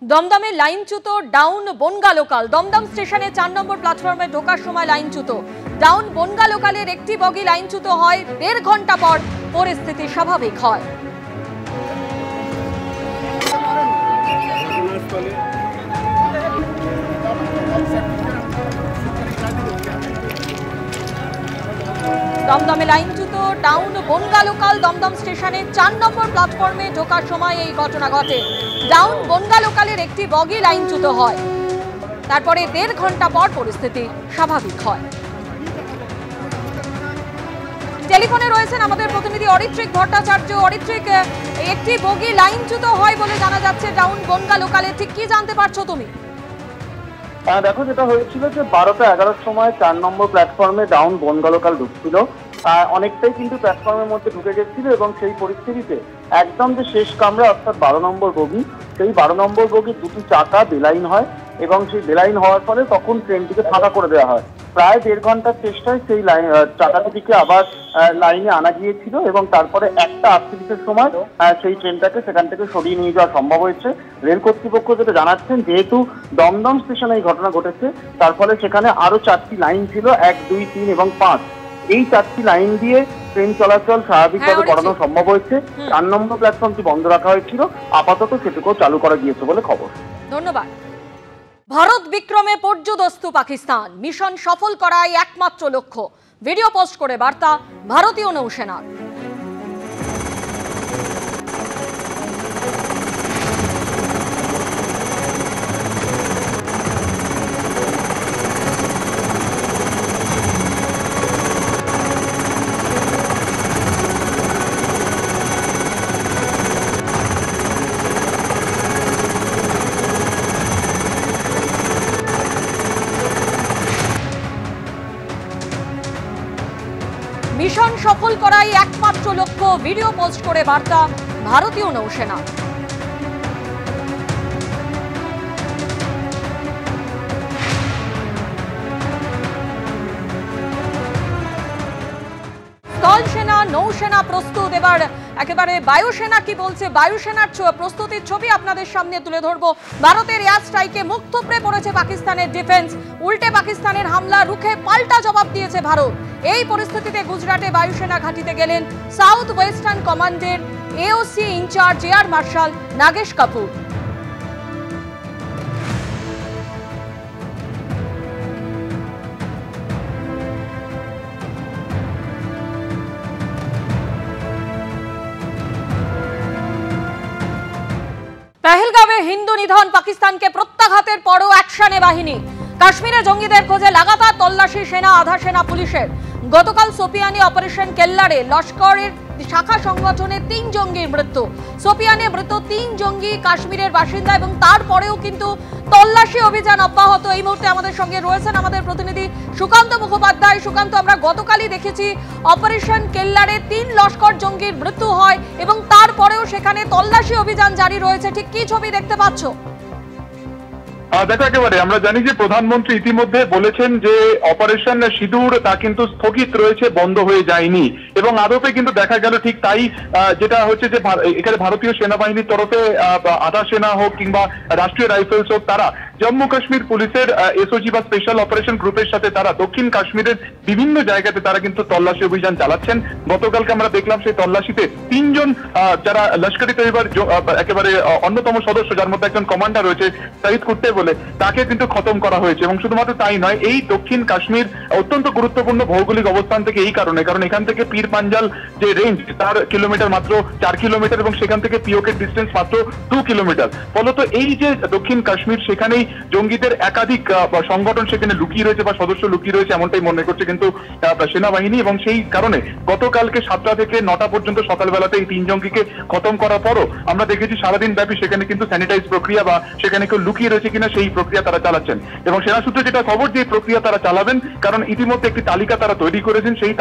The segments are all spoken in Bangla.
দমদমে লাইনচ্যুত ডাউন বনগা লোকাল। দমদম স্টেশনে 4 নম্বর প্ল্যাটফর্মে ঢোকার সময় লাইনচ্যুত ডাউন বনগা লোকালের একটি বগি লাইনচ্যুত হয়। 1.5 ঘন্টা পর পরিস্থিতি স্বাভাবিক হয়। দমদমে লাইনচ্যুত ডাউন বনগা লোকাল। দমদম স্টেশনে 4 নম্বর প্ল্যাটফর্মে ঢোকার সময় এই ঘটনা ঘটে। ডাউন বনগা লোকালের একটি বগি লাইনচ্যুত হয়, তারপরে 1.5 ঘন্টা পর পরিস্থিতি স্বাভাবিক হয়। টেলিফোনে রয়েছেন আমাদের প্রতিনিধি অরিত্রিক ভট্টাচার্য। অরিত্রিক, একটি বগি লাইনচ্যুত হয় বলে জানা যাচ্ছে ডাউন বনগা লোকালে, ঠিক কি জানতে পারছো তুমি? দেখো, যেটা হয়েছিল যে 12টা 11টার সময় 4 নম্বর প্ল্যাটফর্মে ডাউন বনগা লোকাল ঢুকছিল, অনেকটাই কিন্তু প্ল্যাটফর্মের মধ্যে ঢুকে গেছিল এবং সেই পরিস্থিতিতে একদম যে শেষ কামরা অর্থাৎ 12 নম্বর বগি, সেই 12 নম্বর বগি দুটি চাকা বেলাইন হয় এবং সেই বেলাইন হওয়ার ফলে তখন ট্রেনটিকে ফাঁকা করে দেওয়া হয়। প্রায় 1.5 ঘন্টার চেষ্টায় সেই চাকাটিকে আবার লাইনে আনা গিয়েছিল এবং তারপরে 1:38-এর সময় সেই ট্রেনটাকে সেখান থেকে সরিয়ে নিয়ে যাওয়া সম্ভব হয়েছে। রেল কর্তৃপক্ষ যেটা জানাচ্ছেন, যেহেতু দমদম স্টেশনে এই ঘটনা ঘটেছে, তার ফলে সেখানে আরো 4টি লাইন ছিল, 1, 2, 3 এবং 5। এই 4টি লাইন দিয়ে ট্রেন চলাচল স্বাভাবিকভাবে করানো সম্ভব হয়েছে। 4 নম্বর প্ল্যাটফর্মটি বন্ধ রাখা হয়েছিল, আপাতত সেটুকুও চালু করা গিয়েছে বলে খবর। ধন্যবাদ। ভারত বিক্রমে পর্যুদস্তু পাকিস্তান, মিশন সফল করাই একমাত্র লক্ষ্য। ভিডিও পোস্ট করে বার্তা ভারতীয় নৌসেনার। মিশন সফল করাই একমাত্র লক্ষ্য, ভিডিও পোস্ট করে বার্তা ভারতীয় নৌসেনা। স্থল সেনা নৌসেনা প্রস্তুত। এবার একেবারে বায়ুসেনা কি বলছে, বায়ুসেনার প্রস্তুতির ছবি আপনাদের সামনে তুলে ধরবো। ভারতের এয়ার স্ট্রাইকে মুখ থুবড়ে পড়েছে পাকিস্তানের ডিফেন্স। উল্টে পাকিস্তানের হামলা রুখে পাল্টা জবাব দিয়েছে ভারত। এই পরিস্থিতিতে গুজরাটে বায়ুসেনা ঘাঁটিতে গেলেন সাউথ ওয়েস্টার্ন কমান্ডের AOC in charge air marshal Nagesh Kapoor. পেহেলগাঁওয়ে হিন্দু নিধন, পাকিস্তানকে প্রত্যাঘাতের পরও অ্যাকশনে বাহিনী। কাশ্মীরে জঙ্গিদের খোঁজে লাগাতার তল্লাশি সেনা, আধা সেনা, পুলিশের। গতকাল সোপিয়ানে অপারেশন কেল্লারে লস্করের শাখা সংগঠনের 3 জঙ্গির মৃত্যু। সোপিয়ানে মৃত 3 জঙ্গি কাশ্মীরের বাসিন্দা এবং তারপরেও কিন্তু তল্লাশি অভিযান অব্যাহত। এই মুহূর্তে আমাদের সঙ্গে রয়েছেন আমাদের প্রতিনিধি সুকান্ত মুখোপাধ্যায়। সুকান্ত, আমরা গতকালই দেখেছি অপারেশন কেল্লারে 3 লস্কর জঙ্গির মৃত্যু হয় এবং তারপরেও সেখানে তল্লাশি অভিযান জারি রয়েছে, ঠিক কি ছবি দেখতে পাচ্ছ? দেখো, একেবারে আমরা জানি যে প্রধানমন্ত্রী ইতিমধ্যে বলেছেন যে অপারেশন সিঁদুর তা কিন্তু স্থগিত রয়েছে, বন্ধ হয়ে যায়নি এবং আদপে কিন্তু দেখা গেল ঠিক তাই। যেটা হচ্ছে যে এখানে ভারতীয় সেনাবাহিনীর তরফে আধা সেনা হোক কিংবা রাষ্ট্রীয় রাইফেলস হোক, তারা জম্মু কাশ্মীর পুলিশের এসওজি বা স্পেশাল অপারেশন গ্রুপের সাথে তারা দক্ষিণ কাশ্মীরের বিভিন্ন জায়গাতে তারা কিন্তু তল্লাশি অভিযান চালাচ্ছেন। গতকালকে আমরা দেখলাম সেই তল্লাশিতে 3 জন যারা লস্কর-ই তৈয়বার একেবারে অন্যতম সদস্য, যার মধ্যে একজন কমান্ডার রয়েছে শহীদ কুট্টে বলে, তাকে কিন্তু খতম করা হয়েছে। এবং শুধুমাত্র তাই নয়, এই দক্ষিণ কাশ্মীর অত্যন্ত গুরুত্বপূর্ণ ভৌগোলিক অবস্থান থেকে এই কারণে, কারণ এখান থেকে পীর পাঞ্জাল যে রেঞ্জ তার কিলোমিটার মাত্র 4 কিলোমিটার এবং সেখান থেকে পিওকের ডিস্টেন্স মাত্র 2 কিলোমিটার। ফলত এই যে দক্ষিণ কাশ্মীর, সেখানেই জঙ্গিদের একাধিক সংগঠন সেখানে লুকিয়ে রয়েছে বা সদস্য লুকিয়ে রয়েছে, এমনটাই মনে করছে কিন্তু সেনাবাহিনী। এবং সেই কারণে গতকালকে 7টা থেকে 9টা পর্যন্ত সকালবেলাতে এই 3 জঙ্গিকে খতম করার পরও আমরা দেখেছি সারাদিন ব্যাপী সেখানে কিন্তু স্যানিটাইজ প্রক্রিয়া বা সেখানে কেউ লুকিয়ে রয়েছে কিনা সেই প্রক্রিয়া তারা চালাচ্ছেন। এবং সেনা সূত্রে যেটা খবর, যে প্রক্রিয়া তারা চালাবেন, কারণ ইতিমধ্যে একটি তালিকা তারা তৈরি করেছেন। সেই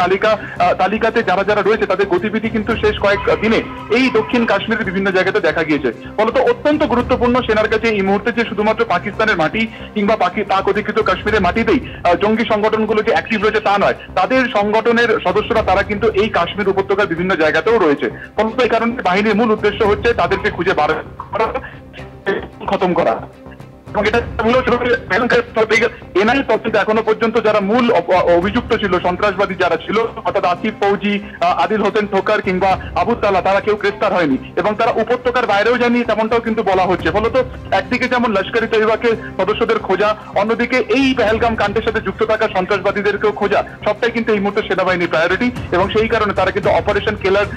তালিকাতে যারা যারা রয়েছে তাদের গতিবিধি কিন্তু শেষ কয়েক দিনে এই দক্ষিণ কাশ্মীরের বিভিন্ন জায়গাতে দেখা গিয়েছে। ফলত অত্যন্ত গুরুত্বপূর্ণ সেনার কাছে এই মুহূর্তে যে শুধুমাত্র পাকিস্তানের মাটি কিংবা পাক অধিকৃত কাশ্মীরের মাটিতেই জঙ্গি সংগঠনগুলো যে অ্যাক্টিভ রয়েছে তা নয়, তাদের সংগঠনের সদস্যরা তারা কিন্তু এই কাশ্মীর উপত্যকার বিভিন্ন জায়গাতেও রয়েছে। ফলত এই কারণে বাহিনীর মূল উদ্দেশ্য হচ্ছে তাদেরকে খুঁজে বার করা খতম করা। এবং এটা এনআইএ তদন্তে এখনো পর্যন্ত যারা মূল অভিযুক্ত ছিল, সন্ত্রাসবাদী যারা ছিল, অর্থাৎ আসিফ ফৌজি, আদিল হোসেন ঠোকার কিংবা আবু তালা, তারা কেউ গ্রেফতার হয়নি এবং তারা উপত্যকার বাইরেও যায়নি, তেমনটাও কিন্তু বলা হচ্ছে। ফলত একদিকে যেমন লস্করি তৈবাকে সদস্যদের খোঁজা, অন্যদিকে এই পেহেলগাম কাণ্ডের সাথে যুক্ত থাকা সন্ত্রাসবাদীদেরকেও খোঁজা, সবটাই কিন্তু এই মুহূর্তে সেনাবাহিনীর প্রায়োরিটি এবং সেই কারণে তারা কিন্তু অপারেশন কেলার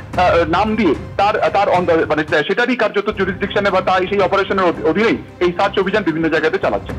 নাম দিয়ে তার মানে সেটারই কার্যত জুরিসডিকশনে বা তাই সেই অপারেশনের অধীনেই এই সার্চ অভিযান বিভিন্ন জায়গাতে চালাচ্ছে।